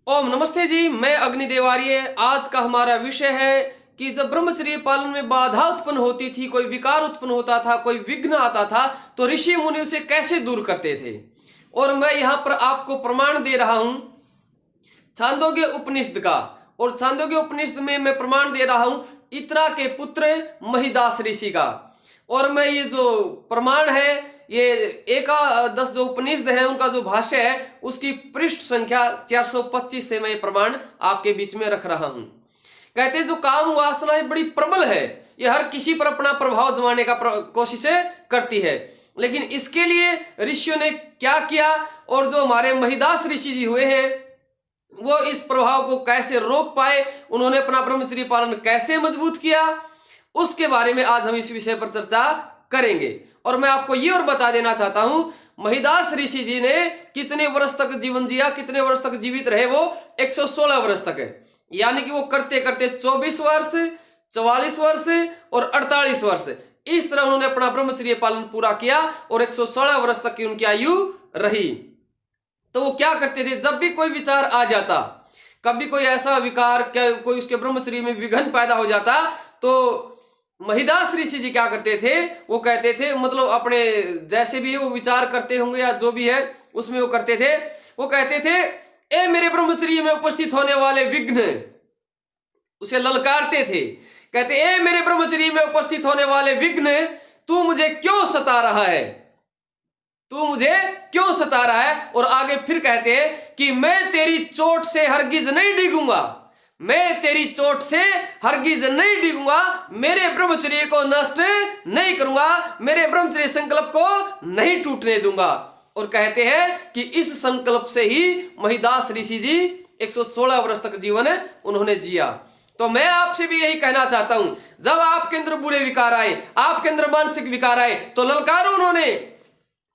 ओम नमस्ते जी, मैं अग्निदेव आर्य। आज का हमारा विषय है कि जब ब्रह्मचर्य पालन में बाधा उत्पन्न होती थी, कोई विकार उत्पन्न होता था, कोई विघ्न आता था, तो ऋषि मुनि उसे कैसे दूर करते थे। और मैं यहाँ पर आपको प्रमाण दे रहा हूँ छांदोग्य उपनिषद का। और छांदोग्य उपनिषद में मैं प्रमाण दे रहा हूँ इत्रा के पुत्र महिदास ऋषि का। और मैं ये जो प्रमाण है, ये एकादश जो उपनिषद है उनका जो भाष्य है उसकी पृष्ठ संख्या 425 से मैं ये प्रमाण आपके बीच में रख रहा हूं। कहते हैं जो काम वासना है बड़ी प्रबल है, ये हर किसी पर अपना प्रभाव जमाने का कोशिश करती है। लेकिन इसके लिए ऋषियों ने क्या किया, और जो हमारे महिदास ऋषि जी हुए हैं वो इस प्रभाव को कैसे रोक पाए, उन्होंने अपना ब्रह्मचर्य पालन कैसे मजबूत किया, उसके बारे में आज हम इस विषय पर चर्चा करेंगे। और मैं आपको ये और बता देना चाहता हूं, महिदास ऋषि जी ने कितने वर्ष तक जीवन जिया, कितने वर्ष तक जीवित रहे, वो 116 वर्ष तक है। यानी कि वो करते करते 24 वर्ष, 44 वर्ष और 48 वर्ष इस तरह उन्होंने अपना ब्रह्मचर्य पालन पूरा किया और 116 वर्ष तक की उनकी आयु रही। तो वो क्या करते थे, जब भी कोई विचार आ जाता, कभी कोई ऐसा विकार, कोई उसके ब्रह्मचर्य में विघ्न पैदा हो जाता, तो महिदास ऋषि जी क्या करते थे, वो कहते थे, मतलब अपने जैसे भी वो विचार करते होंगे या जो भी है उसमें वो करते थे, वो कहते थे, ए मेरे ब्रह्मचर्य में उपस्थित होने वाले विघ्न, उसे ललकारते थे। कहते, ए मेरे ब्रह्मचर्य में उपस्थित होने वाले विघ्न, तू मुझे क्यों सता रहा है, तू मुझे क्यों सता रहा है। और आगे फिर कहते हैं कि मैं तेरी चोट से हरगिज नहीं डिगूंगा, मैं तेरी चोट से हरगिज नहीं डिगूंगा, मेरे ब्रह्मचर्य को नष्ट नहीं करूंगा, मेरे ब्रह्मचर्य संकल्प को नहीं टूटने दूंगा। और कहते हैं कि इस संकल्प से ही महिदास ऋषि जी 116 वर्ष तक जीवन उन्होंने जिया। तो मैं आपसे भी यही कहना चाहता हूं, जब आपके अंदर बुरे विकार आए, आपके अंदर मानसिक विकार आए, तो ललकारो उन्होंने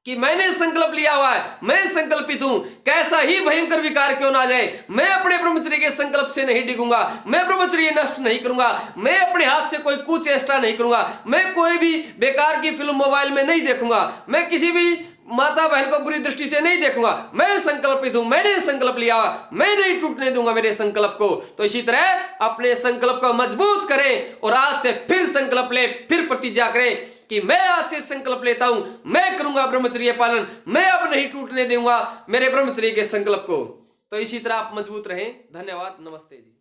कि मैंने संकल्प लिया हुआ है, मैं संकल्पित हूं, कैसा ही भयंकर विकार क्यों ना जाए, मैं अपने ब्रह्मचर्य के संकल्प से नहीं डिगूंगा, मैं ब्रह्मचर्य नष्ट नहीं करूंगा, मैं अपने हाथ से कोई कुचेष्टा नहीं करूंगा, मैं कोई भी बेकार की फिल्म मोबाइल में नहीं देखूंगा, मैं किसी भी माता बहन को बुरी दृष्टि से नहीं देखूंगा, मैं संकल्पित हूं, मैंने संकल्प लिया हुआ, मैं नहीं टूटने दूंगा मेरे संकल्प को। तो इसी तरह अपने संकल्प को मजबूत करें और आज से फिर संकल्प ले, फिर प्रतिज्ञा करें कि मैं आज से संकल्प लेता हूं, मैं करूंगा ब्रह्मचर्य पालन, मैं अब नहीं टूटने दूंगा मेरे ब्रह्मचर्य के संकल्प को। तो इसी तरह आप मजबूत रहें। धन्यवाद, नमस्ते जी।